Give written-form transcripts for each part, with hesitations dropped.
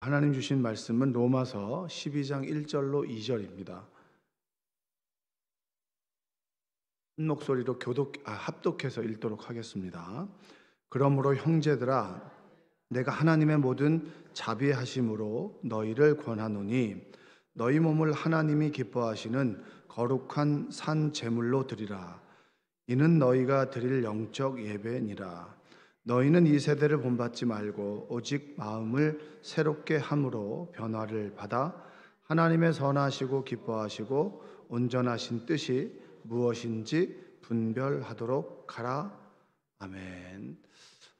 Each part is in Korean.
하나님 주신 말씀은 로마서 12장 1절로 2절입니다. 한 목소리로 합독해서 읽도록 하겠습니다. 그러므로 형제들아, 내가 하나님의 모든 자비하심으로 너희를 권하노니 너희 몸을 하나님이 기뻐하시는 거룩한 산 제물로 드리라. 이는 너희가 드릴 영적 예배니라. 너희는 이 세대를 본받지 말고 오직 마음을 새롭게 함으로 변화를 받아 하나님의 선하시고 기뻐하시고 온전하신 뜻이 무엇인지 분별하도록 하라. 아멘.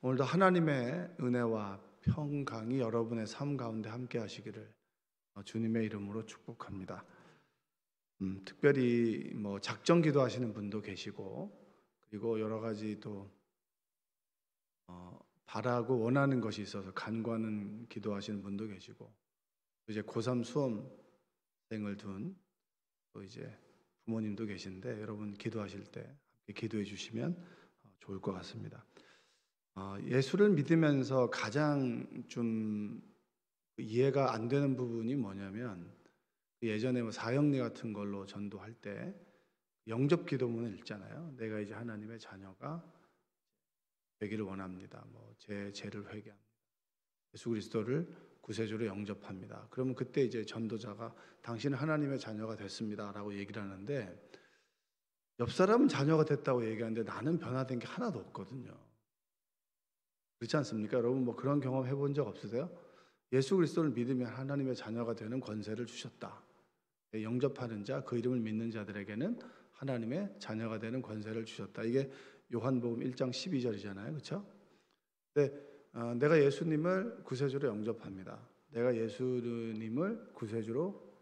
오늘도 하나님의 은혜와 평강이 여러분의 삶 가운데 함께 하시기를 주님의 이름으로 축복합니다. 특별히 작정 기도하시는 분도 계시고, 그리고 여러 가지 또 바라고 원하는 것이 있어서 간구하는 기도하시는 분도 계시고, 이제 고3 수험생을 둔 또 이제 부모님도 계신데, 여러분 기도하실 때 함께 기도해 주시면 좋을 것 같습니다. 예수를 믿으면서 가장 좀 이해가 안 되는 부분이 뭐냐면, 예전에 사형리 같은 걸로 전도할 때 영접 기도문을 읽잖아요. 내가 이제 하나님의 자녀가 되기를 원합니다. 제 죄를 회개합니다. 예수 그리스도를 구세주로 영접합니다. 그러면 그때 이제 전도자가 당신은 하나님의 자녀가 됐습니다라고 얘기를 하는데, 옆 사람은 자녀가 됐다고 얘기하는데 나는 변화된 게 하나도 없거든요. 그렇지 않습니까? 여러분 그런 경험 해본 적 없으세요? 예수 그리스도를 믿으면 하나님의 자녀가 되는 권세를 주셨다. 영접하는 자, 그 이름을 믿는 자들에게는 하나님의 자녀가 되는 권세를 주셨다. 이게 요한복음 1장 12절이잖아요. 그렇죠? 근데 내가 예수님을 구세주로 영접합니다. 내가 예수님을 구세주로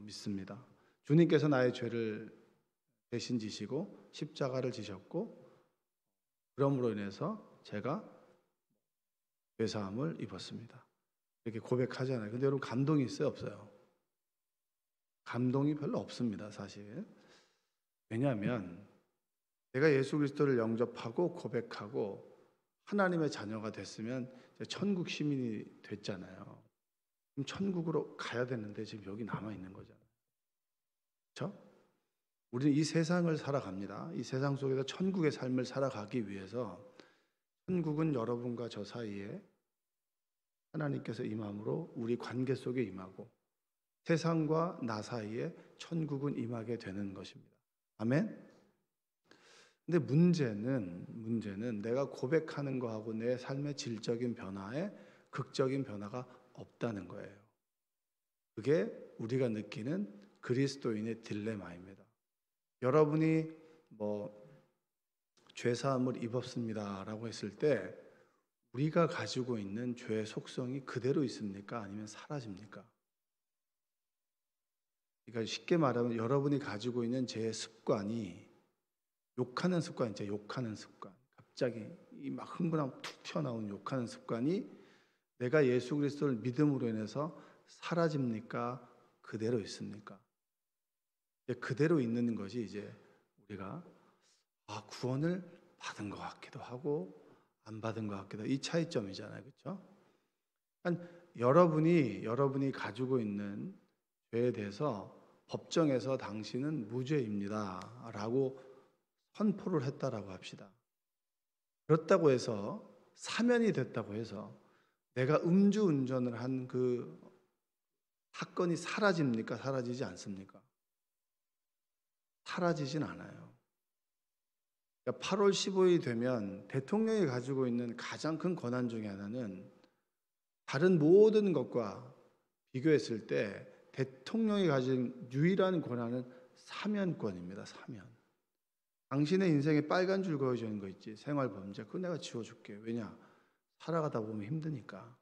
믿습니다. 주님께서 나의 죄를 대신 지시고 십자가를 지셨고, 그러므로 인해서 제가 죄사함을 입었습니다. 이렇게 고백하잖아요. 근데 여러분 감동이 있어요, 없어요? 감동이 별로 없습니다, 사실. 왜냐하면 내가 예수 그리스도를 영접하고 고백하고 하나님의 자녀가 됐으면 천국 시민이 됐잖아요. 그럼 천국으로 가야 되는데 지금 여기 남아 있는 거잖아요. 그렇죠? 우리는 이 세상을 살아갑니다. 이 세상 속에서 천국의 삶을 살아가기 위해서 천국은 여러분과 저 사이에 하나님께서 임함으로 우리 관계 속에 임하고, 세상과 나 사이에 천국은 임하게 되는 것입니다. 아멘? 근데 문제는 내가 고백하는 거하고 내 삶의 질적인 변화에 극적인 변화가 없다는 거예요. 그게 우리가 느끼는 그리스도인의 딜레마입니다. 여러분이 죄사함을 입었습니다라고 했을 때 우리가 가지고 있는 죄의 속성이 그대로 있습니까? 아니면 사라집니까? 그러니까 쉽게 말하면 여러분이 가지고 있는 죄의 습관이 욕하는 습관 있죠. 욕하는 습관. 갑자기 막 흥분하면 툭 튀어나오는 욕하는 습관이 내가 예수 그리스도를 믿음으로 인해서 사라집니까? 그대로 있습니까? 그대로 있는 것이 이제 우리가 구원을 받은 것 같기도 하고 안 받은 것 같기도 하고, 이 차이점이잖아요. 그렇죠? 그러니까 여러분이 가지고 있는 죄에 대해서 법정에서 당신은 무죄입니다 라고 선포를 했다라고 합시다. 그렇다고 해서 사면이 됐다고 해서 내가 음주운전을 한 그 사건이 사라집니까? 사라지지 않습니까? 사라지진 않아요. 그러니까 8월 15일이 되면 대통령이 가지고 있는 가장 큰 권한 중에 하나는, 다른 모든 것과 비교했을 때 대통령이 가진 유일한 권한은 사면권입니다. 사면. 당신의 인생에 빨간 줄 그어져 있는 거 있지, 생활범죄. 그거 내가 지워줄게. 왜냐? 살아가다 보면 힘드니까.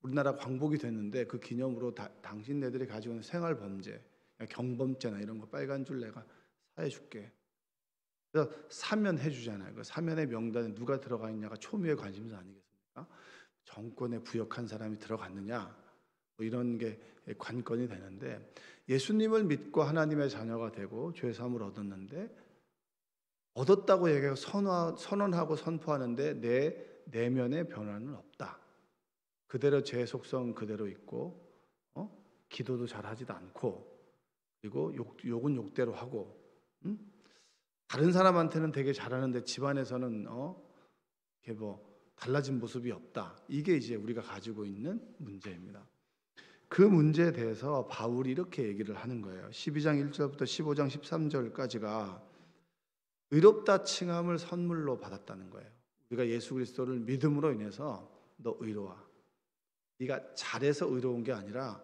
우리나라 광복이 됐는데 그 기념으로 당신네들이 가지고 있는 생활범죄, 경범죄나 이런 거 빨간 줄 내가 사해줄게. 그래서 사면해 주잖아요. 그 사면의 명단에 누가 들어가 있냐가 초미의 관심사 아니겠습니까? 정권에 부역한 사람이 들어갔느냐, 이런 게 관건이 되는데, 예수님을 믿고 하나님의 자녀가 되고 죄사함을 얻었는데, 얻었다고 얘기하고 선언하고 선포하는데 내 내면의 변화는 없다. 그대로 제 속성 그대로 있고, 기도도 잘하지도 않고, 그리고 욕은 욕대로 하고, 응? 다른 사람한테는 되게 잘하는데 집안에서는 이렇게 달라진 모습이 없다. 이게 이제 우리가 가지고 있는 문제입니다. 그 문제에 대해서 바울이 이렇게 얘기를 하는 거예요. 12장 1절부터 15장 13절까지가 의롭다 칭함을 선물로 받았다는 거예요. 우리가 예수 그리스도를 믿음으로 인해서 너 의로워. 네가 잘해서 의로운 게 아니라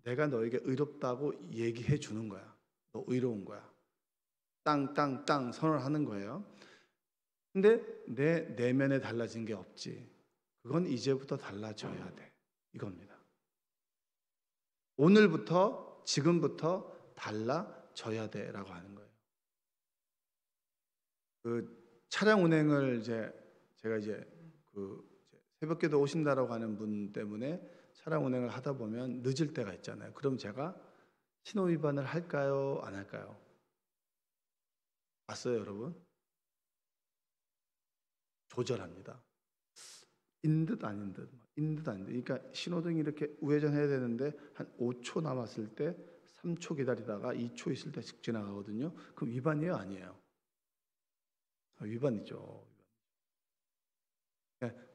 내가 너에게 의롭다고 얘기해 주는 거야. 너 의로운 거야. 땅 선언하는 거예요. 근데 내 내면에 달라진 게 없지. 그건 이제부터 달라져야 돼. 이겁니다. 오늘부터, 지금부터 달라져야 돼라고 하는 거예요. 그 차량 운행을 제가 새벽기도 오신다라고 하는 분 때문에 차량 운행을 하다 보면 늦을 때가 있잖아요. 그럼 제가 신호 위반을 할까요? 안 할까요? 봤어요, 여러분? 조절합니다. 인 듯 아닌 듯, 그러니까 신호등이 이렇게 우회전해야 되는데 한 5초 남았을 때 3초 기다리다가 2초 있을 때 슥 지나가거든요. 그럼 위반이에요, 아니에요? 위반이죠.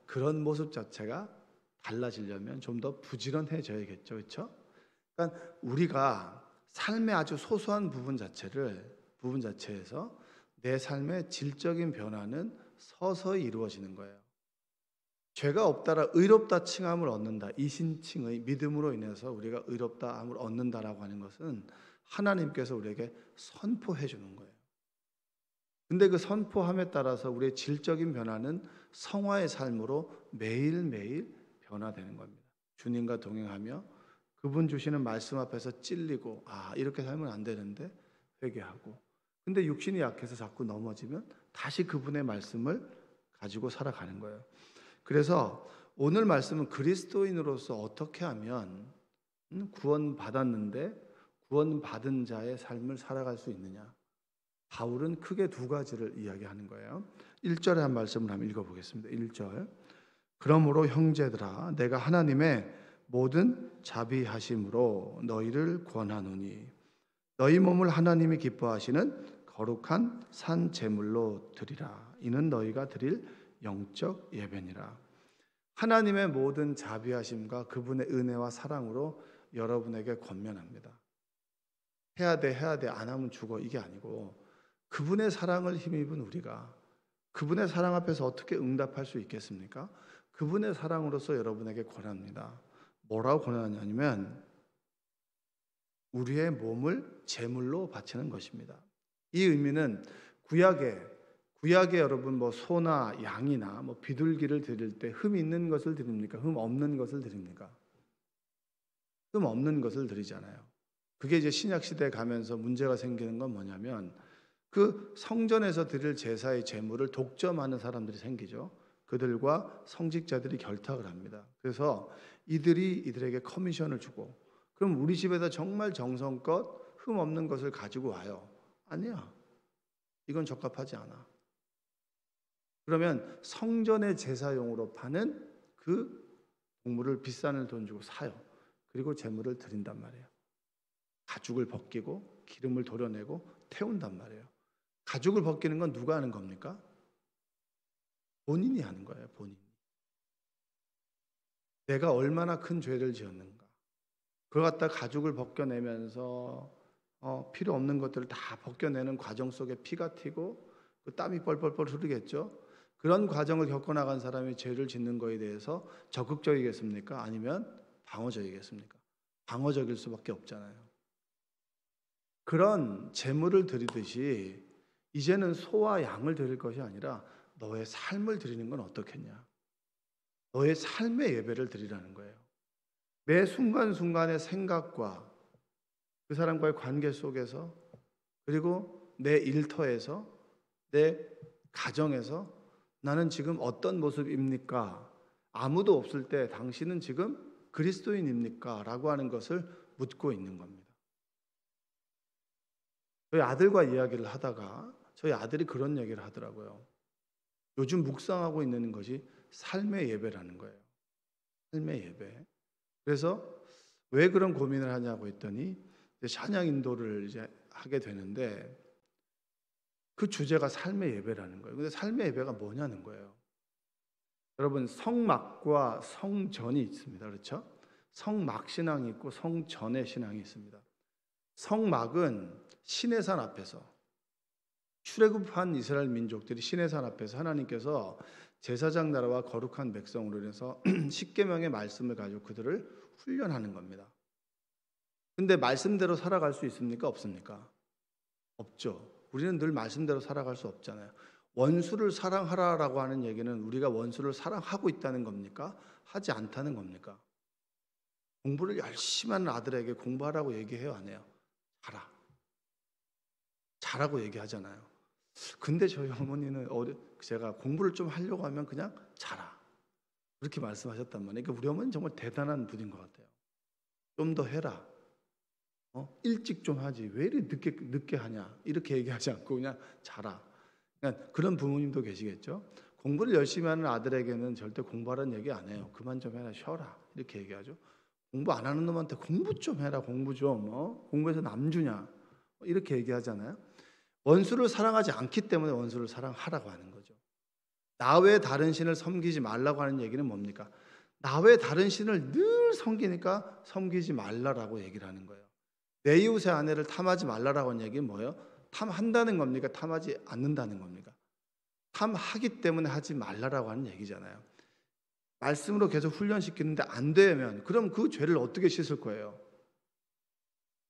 그런 모습 자체가 달라지려면 좀 더 부지런해져야겠죠, 그렇죠? 그러니까 우리가 삶의 아주 소소한 부분 자체에서 내 삶의 질적인 변화는 서서히 이루어지는 거예요. 죄가 없다라 의롭다 칭함을 얻는다. 이신칭의 믿음으로 인해서 우리가 의롭다함을 얻는다라고 하는 것은 하나님께서 우리에게 선포해 주는 거예요. 근데 그 선포함에 따라서 우리의 질적인 변화는 성화의 삶으로 매일매일 변화되는 겁니다. 주님과 동행하며 그분 주시는 말씀 앞에서 찔리고 이렇게 살면 안 되는데 회개하고, 근데 육신이 약해서 자꾸 넘어지면 다시 그분의 말씀을 가지고 살아가는 거예요. 그래서 오늘 말씀은 그리스도인으로서 어떻게 하면 구원받았는데 구원받은 자의 삶을 살아갈 수 있느냐. 바울은 크게 두 가지를 이야기하는 거예요. 1절에 한 말씀을 한번 읽어보겠습니다. 1절. 그러므로 형제들아 내가 하나님의 모든 자비하심으로 너희를 권하노니 너희 몸을 하나님이 기뻐하시는 거룩한 산 제물로 드리라. 이는 너희가 드릴 영적 예배니라. 하나님의 모든 자비하심과 그분의 은혜와 사랑으로 여러분에게 권면합니다. 해야 돼 안 하면 죽어 이게 아니고, 그분의 사랑을 힘입은 우리가 그분의 사랑 앞에서 어떻게 응답할 수 있겠습니까? 그분의 사랑으로서 여러분에게 권합니다. 뭐라고 권하냐면 우리의 몸을 제물로 바치는 것입니다. 이 의미는 구약에 여러분 소나 양이나 비둘기를 드릴 때 흠 있는 것을 드립니까? 흠 없는 것을 드립니까? 흠 없는 것을 드리잖아요. 그게 이제 신약 시대에 가면서 문제가 생기는 건 뭐냐면 그 성전에서 드릴 제사의 제물을 독점하는 사람들이 생기죠. 그들과 성직자들이 결탁을 합니다. 그래서 이들에게 커미션을 주고, 그럼 우리 집에서 정말 정성껏 흠 없는 것을 가지고 와요. 아니야. 이건 적합하지 않아. 그러면 성전의 제사용으로 파는 그 동물을 비싼 돈 주고 사요. 그리고 제물을 드린단 말이에요. 가죽을 벗기고 기름을 도려내고 태운단 말이에요. 가죽을 벗기는 건 누가 하는 겁니까? 본인이 하는 거예요. 본인이. 내가 얼마나 큰 죄를 지었는가. 그걸 갖다 가죽을 벗겨내면서 필요 없는 것들을 다 벗겨내는 과정 속에 피가 튀고 그 땀이 뻘뻘뻘 흐르겠죠. 그런 과정을 겪어나간 사람이 죄를 짓는 거에 대해서 적극적이겠습니까? 아니면 방어적이겠습니까? 방어적일 수밖에 없잖아요. 그런 제물을 드리듯이 이제는 소와 양을 드릴 것이 아니라 너의 삶을 드리는 건 어떻겠냐? 너의 삶의 예배를 드리라는 거예요. 매 순간순간의 생각과 그 사람과의 관계 속에서, 그리고 내 일터에서, 내 가정에서 나는 지금 어떤 모습입니까? 아무도 없을 때 당신은 지금 그리스도인입니까? 라고 하는 것을 묻고 있는 겁니다. 저희 아들과 이야기를 하다가 저희 아들이 그런 얘기를 하더라고요. 요즘 묵상하고 있는 것이 삶의 예배라는 거예요. 삶의 예배. 그래서 왜 그런 고민을 하냐고 했더니 이제 찬양 인도를 이제 하게 되는데 그 주제가 삶의 예배라는 거예요. 근데 삶의 예배가 뭐냐는 거예요. 여러분, 성막과 성전이 있습니다. 그렇죠? 성막 신앙이 있고 성전의 신앙이 있습니다. 성막은 시내산 앞에서, 출애굽한 이스라엘 민족들이 시내산 앞에서 하나님께서 제사장 나라와 거룩한 백성으로 인해서 십계명의 말씀을 가지고 그들을 훈련하는 겁니다. 근데 말씀대로 살아갈 수 있습니까? 없습니까? 없죠. 우리는 늘 말씀대로 살아갈 수 없잖아요. 원수를 사랑하라라고 하는 얘기는 우리가 원수를 사랑하고 있다는 겁니까? 하지 않다는 겁니까? 공부를 열심히 하는 아들에게 공부하라고 얘기해요, 안 해요? 잘하고 얘기하잖아요. 근데 저희 어머니는 제가 공부를 좀 하려고 하면 그냥 자라, 그렇게 말씀하셨단 말이에요. 그러니까 우리 어머니는 정말 대단한 분인 것 같아요. 좀 더 해라. 일찍 좀 하지. 왜 이렇게 늦게 하냐. 이렇게 얘기하지 않고 그냥 자라. 그러니까 그런 부모님도 계시겠죠. 공부를 열심히 하는 아들에게는 절대 공부하라는 얘기 안 해요. 그만 좀 해라, 쉬어라, 이렇게 얘기하죠. 공부 안 하는 놈한테 공부 좀 해라, 공부 좀. 공부해서 남 주냐, 이렇게 얘기하잖아요. 원수를 사랑하지 않기 때문에 원수를 사랑하라고 하는 거죠. 나 외에 다른 신을 섬기지 말라고 하는 얘기는 뭡니까? 나 외에 다른 신을 늘 섬기니까 섬기지 말라라고 얘기를 하는 거예요. 내 이웃의 아내를 탐하지 말라라고 하는 얘기는 뭐예요? 탐한다는 겁니까? 탐하지 않는다는 겁니까? 탐하기 때문에 하지 말라라고 하는 얘기잖아요. 말씀으로 계속 훈련시키는데 안 되면 그럼 그 죄를 어떻게 씻을 거예요?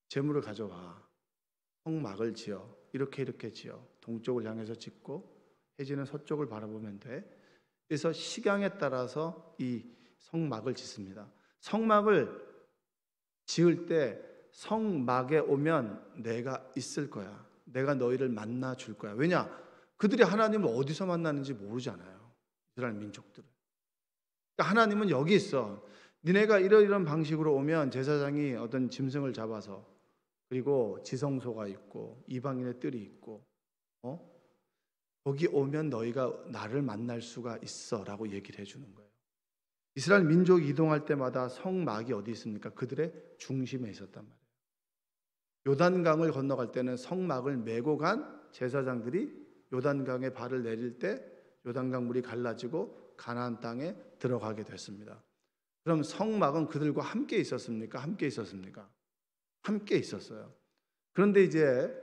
재물을 가져와, 성막을 지어, 이렇게 지어, 동쪽을 향해서 짓고 해지는 서쪽을 바라보면 돼. 그래서 식양에 따라서 이 성막을 짓습니다. 성막을 지을 때 성막에 오면 내가 있을 거야. 내가 너희를 만나 줄 거야. 왜냐? 그들이 하나님을 어디서 만나는지 모르잖아요. 이스라엘 민족들은. 그러니까 하나님은 여기 있어. 니네가 이런 방식으로 오면 제사장이 어떤 짐승을 잡아서, 그리고 지성소가 있고 이방인의 뜰이 있고, 거기 오면 너희가 나를 만날 수가 있어라고 얘기를 해주는 거예요. 이스라엘 민족이 이동할 때마다 성막이 어디 있습니까? 그들의 중심에 있었단 말이에요. 요단강을 건너갈 때는 성막을 메고 간 제사장들이 요단강에 발을 내릴 때 요단강 물이 갈라지고 가나안 땅에 들어가게 됐습니다. 그럼 성막은 그들과 함께 있었습니까? 함께 있었습니까? 함께 있었어요. 그런데 이제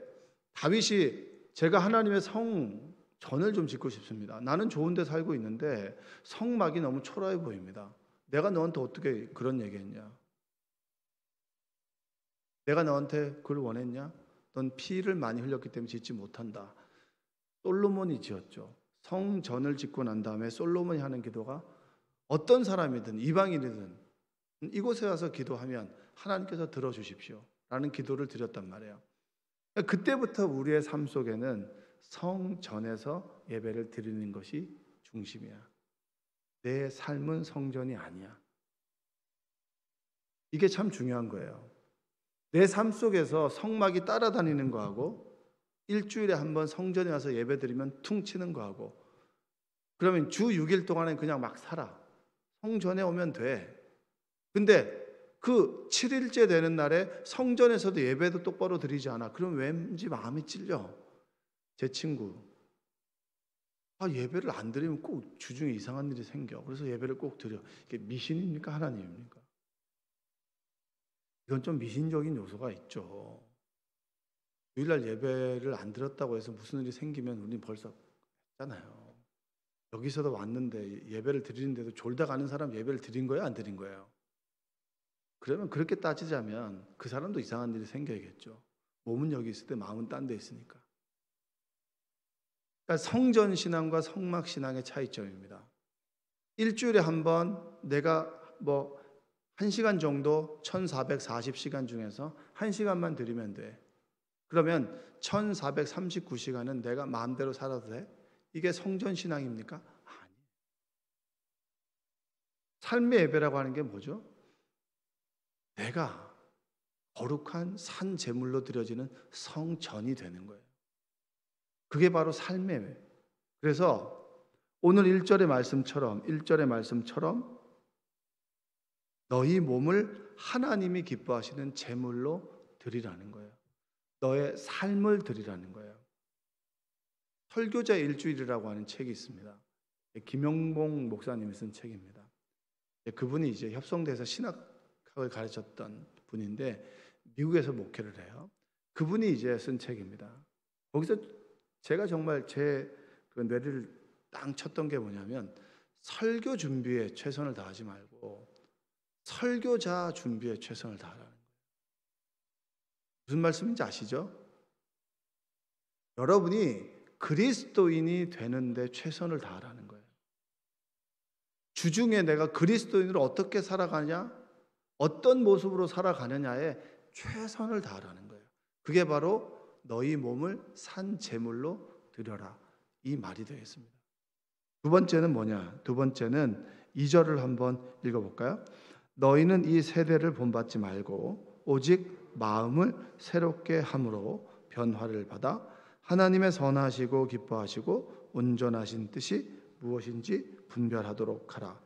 다윗이 제가 하나님의 성전을 좀 짓고 싶습니다. 나는 좋은 데 살고 있는데 성막이 너무 초라해 보입니다. 내가 너한테 어떻게 그런 얘기했냐? 내가 너한테 그걸 원했냐? 넌 피를 많이 흘렸기 때문에 짓지 못한다. 솔로몬이 지었죠. 성전을 짓고 난 다음에 솔로몬이 하는 기도가 어떤 사람이든 이방인이든 이곳에 와서 기도하면 하나님께서 들어주십시오 라는 기도를 드렸단 말이에요. 그때부터 우리의 삶 속에는 성전에서 예배를 드리는 것이 중심이야. 내 삶은 성전이 아니야. 이게 참 중요한 거예요. 내 삶 속에서 성막이 따라다니는 거하고 일주일에 한 번 성전에 와서 예배드리면 퉁치는 거하고, 그러면 주 6일 동안은 그냥 막 살아. 성전에 오면 돼. 근데 그 7일째 되는 날에 성전에서도 예배도 똑바로 드리지 않아. 그럼 왠지 마음이 찔려. 제 친구, 예배를 안 드리면 꼭 주중에 이상한 일이 생겨. 그래서 예배를 꼭 드려. 이게 미신입니까? 하나님입니까? 이건 좀 미신적인 요소가 있죠. 주일날 예배를 안 드렸다고 해서 무슨 일이 생기면 우리는 벌써 했잖아요. 여기서도 왔는데 예배를 드리는데도 졸다 가는 사람 예배를 드린 거예요? 안 드린 거예요? 그러면 그렇게 따지자면 그 사람도 이상한 일이 생겨야겠죠. 몸은 여기 있을 때 마음은 딴 데 있으니까. 그러니까 성전 신앙과 성막 신앙의 차이점입니다. 일주일에 한 번 내가 1시간 정도 1440시간 중에서 1시간만 드리면 돼. 그러면 1439시간은 내가 마음대로 살아도 돼? 이게 성전 신앙입니까? 아니에요. 삶의 예배라고 하는 게 뭐죠? 내가 거룩한 산 제물로 드려지는 성전이 되는 거예요. 그게 바로 삶의 예배. 그래서 오늘 1절의 말씀처럼 너희 몸을 하나님이 기뻐하시는 제물로 드리라는 거예요. 너의 삶을 드리라는 거예요. 설교자 일주일이라고 하는 책이 있습니다. 김영봉 목사님이 쓴 책입니다. 그분이 이제 협성대에서 신학을 가르쳤던 분인데 미국에서 목회를 해요. 그분이 이제 쓴 책입니다. 거기서 제가 정말 제 그 뇌를 땅 쳤던 게 뭐냐면 설교 준비에 최선을 다하지 말고 설교자 준비에 최선을 다하라는 거예요. 무슨 말씀인지 아시죠? 여러분이 그리스도인이 되는데 최선을 다하라는 거예요. 주중에 내가 그리스도인으로 어떻게 살아가냐, 어떤 모습으로 살아가느냐에 최선을 다하라는 거예요. 그게 바로 너희 몸을 산 제물로 드려라, 이 말이 되겠습니다. 두 번째는 뭐냐? 두 번째는 2절을 한번 읽어볼까요? 너희는 이 세대를 본받지 말고 오직 마음을 새롭게 함으로 변화를 받아 하나님의 선하시고 기뻐하시고 온전하신 뜻이 무엇인지 분별하도록 하라.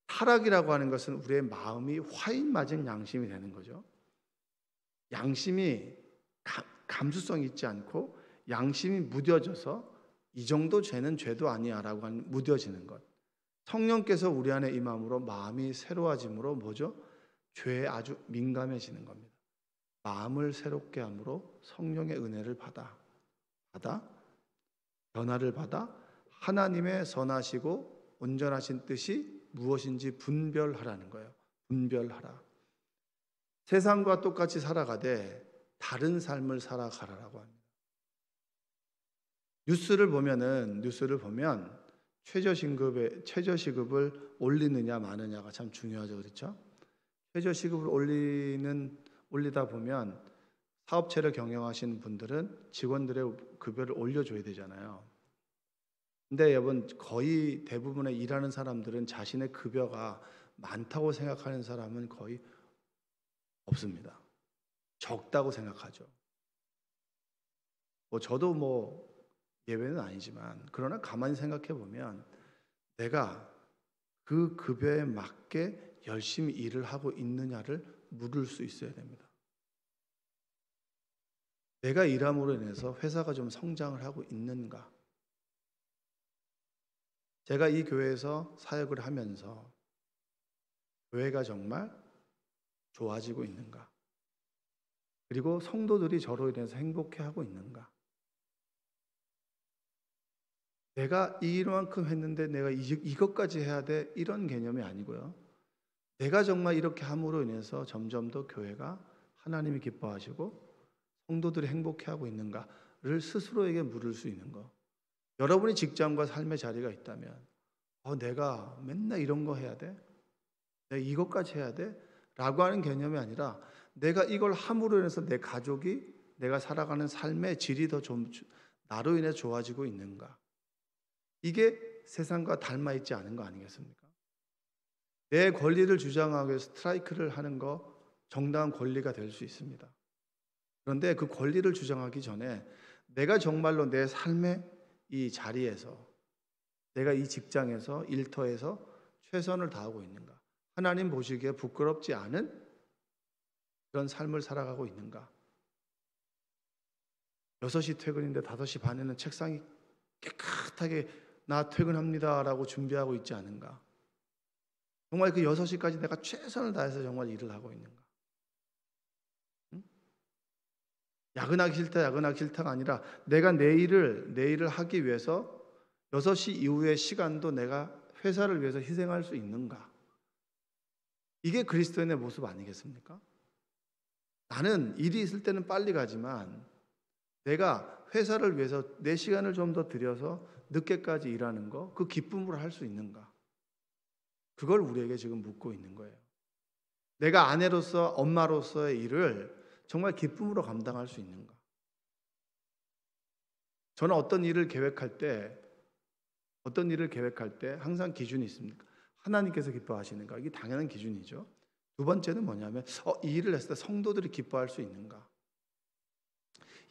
타락이라고 하는 것은 우리의 마음이 화인 맞은 양심이 되는 거죠. 양심이 감수성이 있지 않고 양심이 무뎌져서 이 정도 죄는 죄도 아니야 라고 하는 무뎌지는 것. 성령께서 우리 안에 임함으로 마음이 새로워짐으로 뭐죠? 죄에 아주 민감해지는 겁니다. 마음을 새롭게 함으로 성령의 은혜를 받아 변화를 받아 하나님의 선하시고 온전하신 뜻이 무엇인지 분별하라는 거예요. 분별하라. 세상과 똑같이 살아가되 다른 삶을 살아가라라고 합니다. 뉴스를 보면 최저시급을 올리느냐 마느냐가 참 중요하죠, 그렇죠? 최저시급을 올리다 보면 사업체를 경영하시는 분들은 직원들의 급여를 올려줘야 되잖아요. 근데 여러분, 거의 대부분의 일하는 사람들은 자신의 급여가 많다고 생각하는 사람은 거의 없습니다. 적다고 생각하죠. 저도 예외는 아니지만, 그러나 가만히 생각해 보면 내가 그 급여에 맞게 열심히 일을 하고 있느냐를 물을 수 있어야 됩니다. 내가 일함으로 인해서 회사가 좀 성장을 하고 있는가? 제가 이 교회에서 사역을 하면서 교회가 정말 좋아지고 있는가? 그리고 성도들이 저로 인해서 행복해하고 있는가? 내가 이만큼 했는데 내가 이것까지 해야 돼, 이런 개념이 아니고요. 내가 정말 이렇게 함으로 인해서 점점 더 교회가 하나님이 기뻐하시고 성도들이 행복해하고 있는가를 스스로에게 물을 수 있는 거. 여러분이 직장과 삶의 자리가 있다면 내가 맨날 이런 거 해야 돼? 내가 이것까지 해야 돼? 라고 하는 개념이 아니라 내가 이걸 함으로 인해서 내 가족이 내가 살아가는 삶의 질이 더 좀 나로 인해 좋아지고 있는가? 이게 세상과 닮아 있지 않은 거 아니겠습니까? 내 권리를 주장하기 위해서 스트라이크를 하는 거 정당한 권리가 될 수 있습니다. 그런데 그 권리를 주장하기 전에 내가 정말로 내 삶의 이 자리에서, 내가 이 직장에서, 일터에서 최선을 다하고 있는가? 하나님 보시기에 부끄럽지 않은 그런 삶을 살아가고 있는가? 6시 퇴근인데 5시 반에는 책상이 깨끗하게 나 퇴근합니다 라고 준비하고 있지 않은가? 정말 그 6시까지 내가 최선을 다해서 정말 일을 하고 있는가? 응? 야근하기 싫다가 아니라 내가 내 일을 하기 위해서 6시 이후의 시간도 내가 회사를 위해서 희생할 수 있는가? 이게 그리스도인의 모습 아니겠습니까? 나는 일이 있을 때는 빨리 가지만 내가 회사를 위해서 내 시간을 좀 더 들여서 늦게까지 일하는 거, 그 기쁨으로 할 수 있는가? 그걸 우리에게 지금 묻고 있는 거예요. 내가 아내로서, 엄마로서의 일을 정말 기쁨으로 감당할 수 있는가? 저는 어떤 일을 계획할 때 항상 기준이 있습니까? 하나님께서 기뻐하시는가? 이게 당연한 기준이죠. 두 번째는 뭐냐면 이 일을 했을 때 성도들이 기뻐할 수 있는가?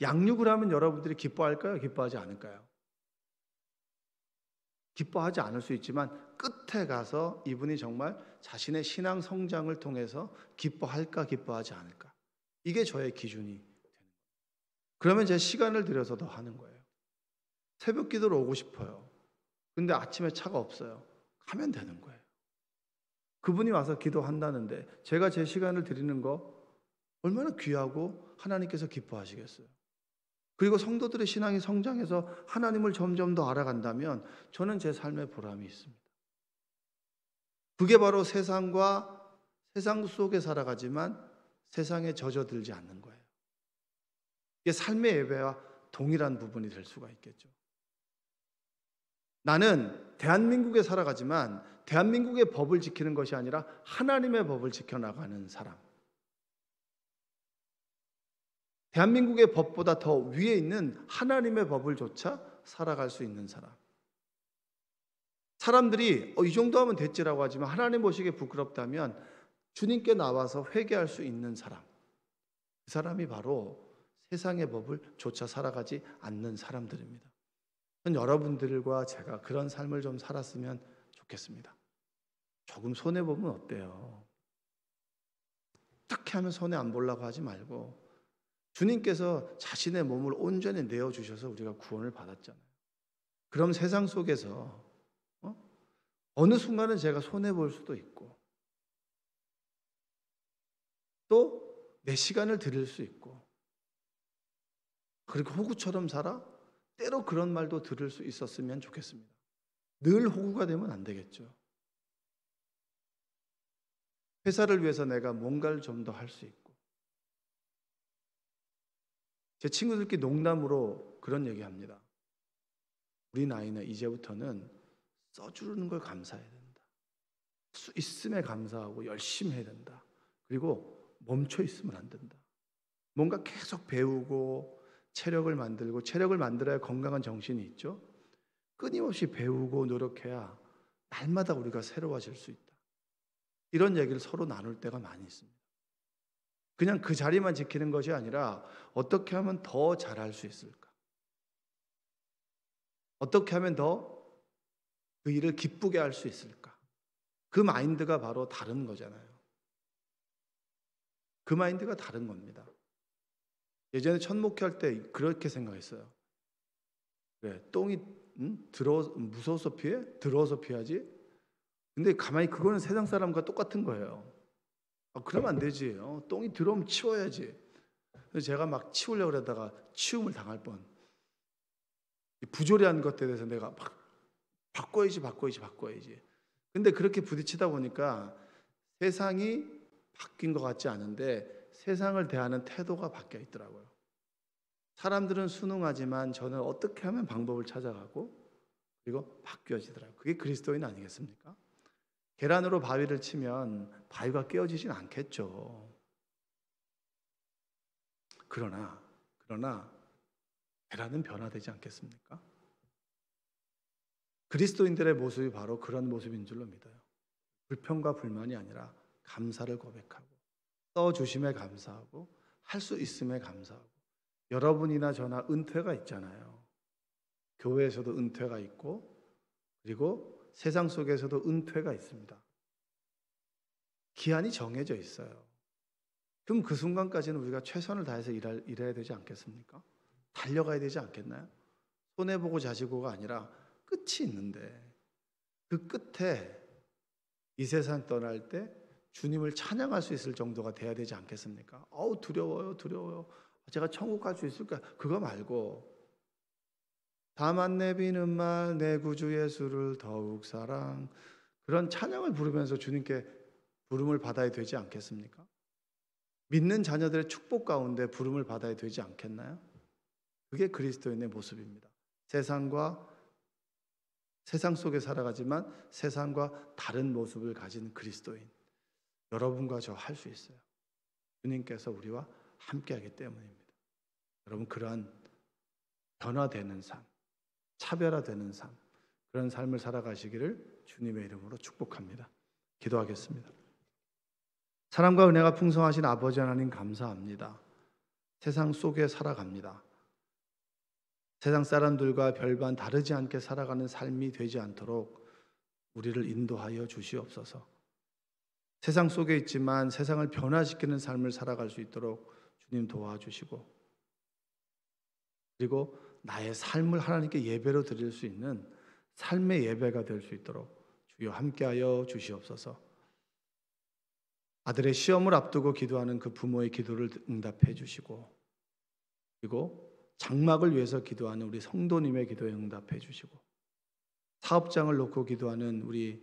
양육을 하면 여러분들이 기뻐할까요? 기뻐하지 않을까요? 기뻐하지 않을 수 있지만 끝에 가서 이분이 정말 자신의 신앙 성장을 통해서 기뻐할까 기뻐하지 않을까. 이게 저의 기준이 되는 거예요. 그러면 제 시간을 들여서도 하는 거예요. 새벽 기도를 오고 싶어요. 근데 아침에 차가 없어요. 가면 되는 거예요. 그분이 와서 기도한다는데 제가 제 시간을 드리는 거 얼마나 귀하고 하나님께서 기뻐하시겠어요. 그리고 성도들의 신앙이 성장해서 하나님을 점점 더 알아간다면 저는 제 삶에 보람이 있습니다. 그게 바로 세상과 세상 속에 살아가지만 세상에 젖어들지 않는 거예요. 이게 삶의 예배와 동일한 부분이 될 수가 있겠죠. 나는 대한민국에 살아가지만 대한민국의 법을 지키는 것이 아니라 하나님의 법을 지켜나가는 사람. 대한민국의 법보다 더 위에 있는 하나님의 법을 조차 살아갈 수 있는 사람. 사람들이 이 정도 하면 됐지라고 하지만 하나님 보시기에 부끄럽다면 주님께 나와서 회개할 수 있는 사람. 그 사람이 바로 세상의 법을 조차 살아가지 않는 사람들입니다. 전 여러분들과 제가 그런 삶을 좀 살았으면 좋겠습니다. 조금 손해보면 어때요? 어떻게 하면 손해 안 보려고 하지 말고 주님께서 자신의 몸을 온전히 내어주셔서 우리가 구원을 받았잖아요. 그럼 세상 속에서 어느 순간은 제가 손해볼 수도 있고 또 내 시간을 드릴 수 있고 그리고 호구처럼 살아? 때로 그런 말도 들을 수 있었으면 좋겠습니다. 늘 호구가 되면 안 되겠죠. 회사를 위해서 내가 뭔가를 좀 더 할 수 있고 제 친구들끼리 농담으로 그런 얘기합니다. 우리 나이는 이제부터는 써주는 걸 감사해야 된다. 수 있음에 감사하고 열심히 해야 된다. 그리고 멈춰 있으면 안 된다. 뭔가 계속 배우고 체력을 만들고 체력을 만들어야 건강한 정신이 있죠. 끊임없이 배우고 노력해야 날마다 우리가 새로워질 수 있다. 이런 얘기를 서로 나눌 때가 많이 있습니다. 그냥 그 자리만 지키는 것이 아니라 어떻게 하면 더 잘할 수 있을까? 어떻게 하면 더 그 일을 기쁘게 할 수 있을까? 그 마인드가 바로 다른 거잖아요. 그 마인드가 다른 겁니다. 예전에 첫 목회할 때 그렇게 생각했어요. 그래, 똥이 무서워서 피해? 더러워서 피하지? 근데 가만히 그거는 세상 사람과 똑같은 거예요. 그러면 안 되지. 똥이 들어오면 치워야지. 그래서 제가 막 치우려고 그러다가 치움을 당할 뻔. 부조리한 것에 대해서 내가 막 바꿔야지. 근데 그렇게 부딪히다 보니까 세상이 바뀐 것 같지 않은데 세상을 대하는 태도가 바뀌어 있더라고요. 사람들은 순응하지만 저는 어떻게 하면 방법을 찾아가고 그리고 바뀌어지더라고요. 그게 그리스도인 아니겠습니까? 계란으로 바위를 치면 바위가 깨어지진 않겠죠. 그러나 계란은 변화되지 않겠습니까? 그리스도인들의 모습이 바로 그런 모습인 줄로 믿어요. 불평과 불만이 아니라 감사를 고백하고 써주심에 감사하고 할 수 있음에 감사하고 여러분이나 저나 은퇴가 있잖아요. 교회에서도 은퇴가 있고 그리고 세상 속에서도 은퇴가 있습니다. 기한이 정해져 있어요. 그럼 그 순간까지는 우리가 최선을 다해서 일해야 되지 않겠습니까? 달려가야 되지 않겠나요? 손해보고 자시고가 아니라 끝이 있는데 그 끝에 이 세상 떠날 때 주님을 찬양할 수 있을 정도가 돼야 되지 않겠습니까? 두려워요. 제가 천국 갈 수 있을까? 그거 말고 다만 내비는 말 내 구주 예수를 더욱 사랑 그런 찬양을 부르면서 주님께 부름을 받아야 되지 않겠습니까? 믿는 자녀들의 축복 가운데 부름을 받아야 되지 않겠나요? 그게 그리스도인의 모습입니다. 세상 속에 살아가지만 세상과 다른 모습을 가진 그리스도인. 여러분과 저 할 수 있어요. 주님께서 우리와 함께하기 때문입니다. 여러분 그러한 변화되는 삶, 차별화되는 삶, 그런 삶을 살아가시기를 주님의 이름으로 축복합니다. 기도하겠습니다. 사랑과 은혜가 풍성하신 아버지 하나님 감사합니다. 세상 속에 살아갑니다. 세상 사람들과 별반 다르지 않게 살아가는 삶이 되지 않도록 우리를 인도하여 주시옵소서. 세상 속에 있지만 세상을 변화시키는 삶을 살아갈 수 있도록 주님 도와주시고, 그리고 나의 삶을 하나님께 예배로 드릴 수 있는 삶의 예배가 될 수 있도록 주여 함께하여 주시옵소서. 아들의 시험을 앞두고 기도하는 그 부모의 기도를 응답해 주시고, 그리고 장막을 위해서 기도하는 우리 성도님의 기도에 응답해 주시고, 사업장을 놓고 기도하는 우리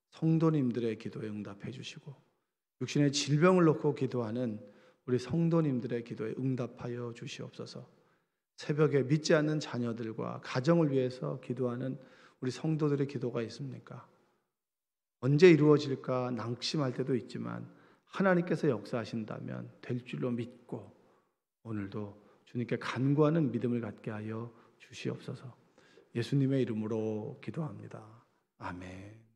성도님들의 기도에 응답해 주시고, 육신의 질병을 놓고 기도하는 우리 성도님들의 기도에 응답하여 주시옵소서. 새벽에 믿지 않는 자녀들과 가정을 위해서 기도하는 우리 성도들의 기도가 있습니까? 언제 이루어질까 낙심할 때도 있지만 하나님께서 역사하신다면 될 줄로 믿고 오늘도 주님께 간구하는 믿음을 갖게 하여 주시옵소서. 예수님의 이름으로 기도합니다. 아멘.